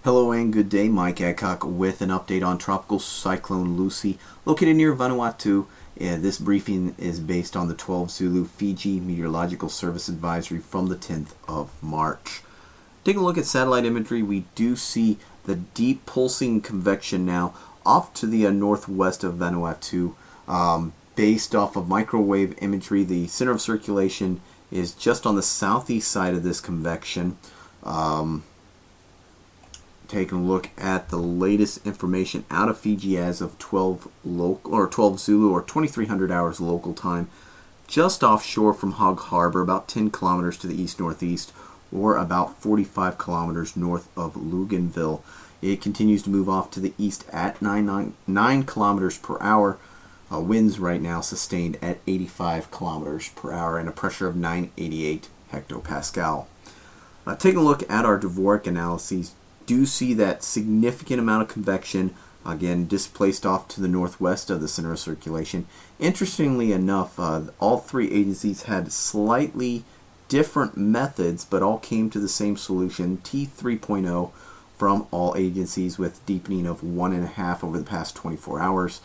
Hello and good day, Mike Adcock with an update on Tropical Cyclone Lusi located near Vanuatu. This briefing is based on the 12 Zulu Fiji Meteorological Service Advisory from the 10th of March. Taking a look at satellite imagery, we do see the deep pulsing convection now off to the northwest of Vanuatu. Based off of microwave imagery, the center of circulation is just on the southeast side of this convection. Taking a look at the latest information out of Fiji as of 12 Zulu or 2300 hours local time, just offshore from Hog Harbor, about 10 kilometers to the east-northeast, or about 45 kilometers north of Luganville. It continues to move off to the east at 9 kilometers per hour. Winds right now sustained at 85 kilometers per hour and a pressure of 988 hectopascal. Taking a look at our Dvorak analyses, do see that significant amount of convection, again displaced off to the northwest of the center of circulation. Interestingly enough, all three agencies had slightly different methods, but all came to the same solution, T3.0, from all agencies, with deepening of 1.5 over the past 24 hours.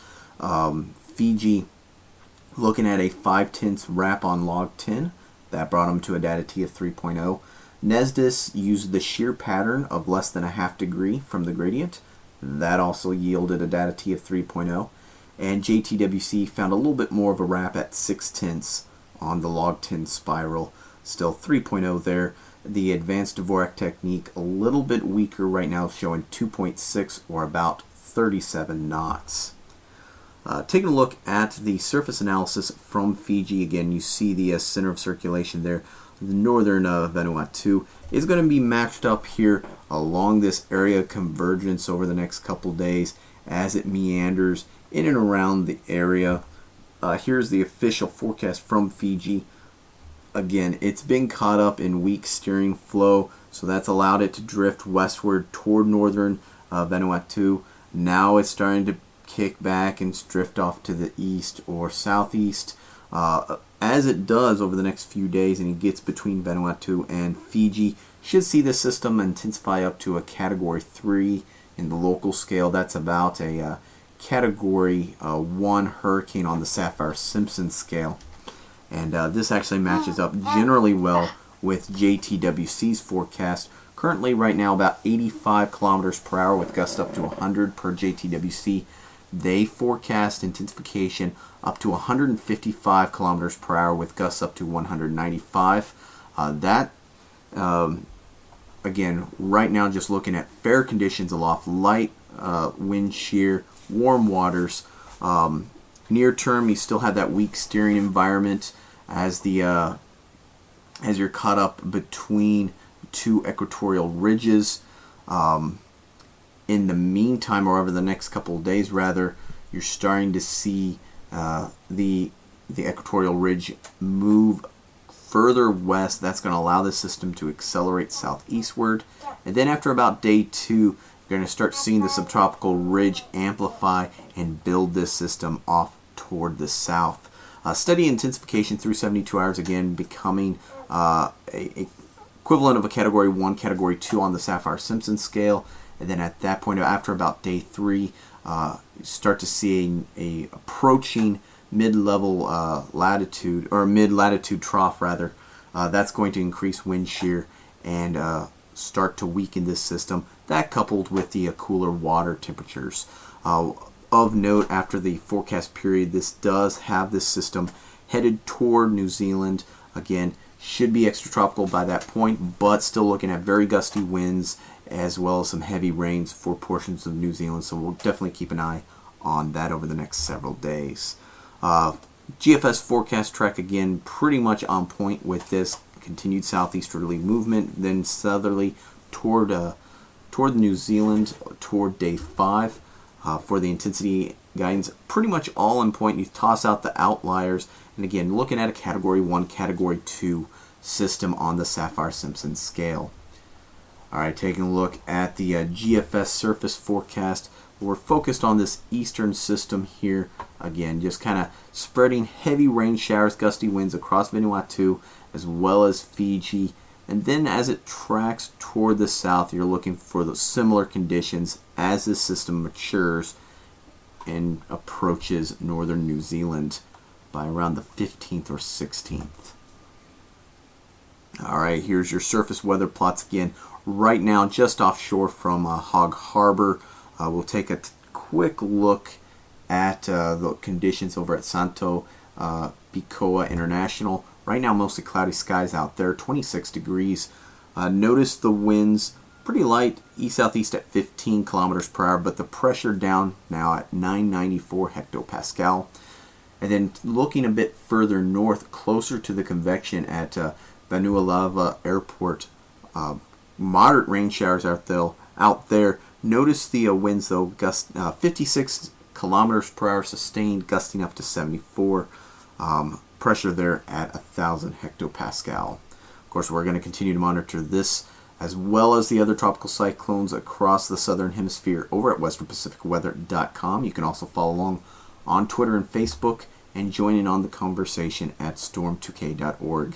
Fiji looking at a 5/10 wrap on log 10. That brought them to a data T of 3.0. Nesdis used the shear pattern of less than a half degree from the gradient. That also yielded a data T of 3.0. And JTWC found a little bit more of a wrap at 6/10 on the log 10 spiral. Still 3.0 there. The advanced Dvorak technique a little bit weaker right now, showing 2.6 or about 37 knots. Taking a look at the surface analysis from Fiji, again you see the center of circulation there. The northern Vanuatu is going to be matched up here along this area of convergence over the next couple days as it meanders in and around the area. Here's the official forecast from Fiji. Again, it's been caught up in weak steering flow, so that's allowed it to drift westward toward northern Vanuatu. Now it's starting to kick back and drift off to the east or southeast. As it does over the next few days and it gets between Vanuatu and Fiji, should see the system intensify up to a category 3 in the local scale. That's about a category 1 hurricane on the Saffir-Simpson scale. And this actually matches up generally well with JTWC's forecast. Currently right now about 85 kilometers per hour with gusts up to 100 per JTWC. They forecast intensification up to 155 kilometers per hour with gusts up to 195. Again, right now just looking at fair conditions aloft, light wind shear, warm waters. Near term, you still have that weak steering environment as you're caught up between two equatorial ridges. In the meantime, or over the next couple of days rather, you're starting to see the equatorial ridge move further west. That's going to allow the system to accelerate southeastward. And then after about day 2, you're going to start seeing the subtropical ridge amplify and build this system off toward the south. Steady intensification through 72 hours, again becoming a equivalent of a category 1, category 2 on the Saffir-Simpson scale. And then at that point, after about day 3, you start to see a approaching mid-level latitude, or mid-latitude trough rather. That's going to increase wind shear and start to weaken this system. That coupled with the cooler water temperatures. Of note, after the forecast period, this does have this system headed toward New Zealand. Again, should be extratropical by that point, but still looking at very gusty winds as well as some heavy rains for portions of New Zealand, so we'll definitely keep an eye on that over the next several days. GFS forecast track, again pretty much on point with this continued southeasterly movement, then southerly toward New Zealand toward day 5. For the intensity guidance, pretty much all in point. You toss out the outliers, and again looking at a category 1, category 2 system on the Saffir-Simpson scale. Alright, taking a look at the GFS surface forecast. We're focused on this eastern system here. Again, just kind of spreading heavy rain showers, gusty winds across Vanuatu as well as Fiji. And then as it tracks toward the south, you're looking for the similar conditions as this system matures and approaches northern New Zealand by around the 15th or 16th. Alright, here's your surface weather plots again. Right now, just offshore from Hog Harbor, we'll take a quick look at the conditions over at Santo Picoa International. Right now, mostly cloudy skies out there, 26 degrees. Notice the winds pretty light, east-southeast at 15 kilometers per hour, but the pressure down now at 994 hectopascal. And then looking a bit further north, closer to the convection at Vanuatu Airport, moderate rain showers out there. Notice the winds though, 56 kilometers per hour sustained, gusting up to 74. Pressure there at 1,000 hectopascal. Of course, we're going to continue to monitor this as well as the other tropical cyclones across the southern hemisphere over at westernpacificweather.com. You can also follow along on Twitter and Facebook and join in on the conversation at storm2k.org.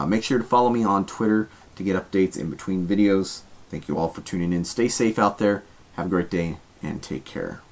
Make sure to follow me on Twitter to get updates in between videos. Thank you all for tuning in. Stay safe out there. Have a great day and take care.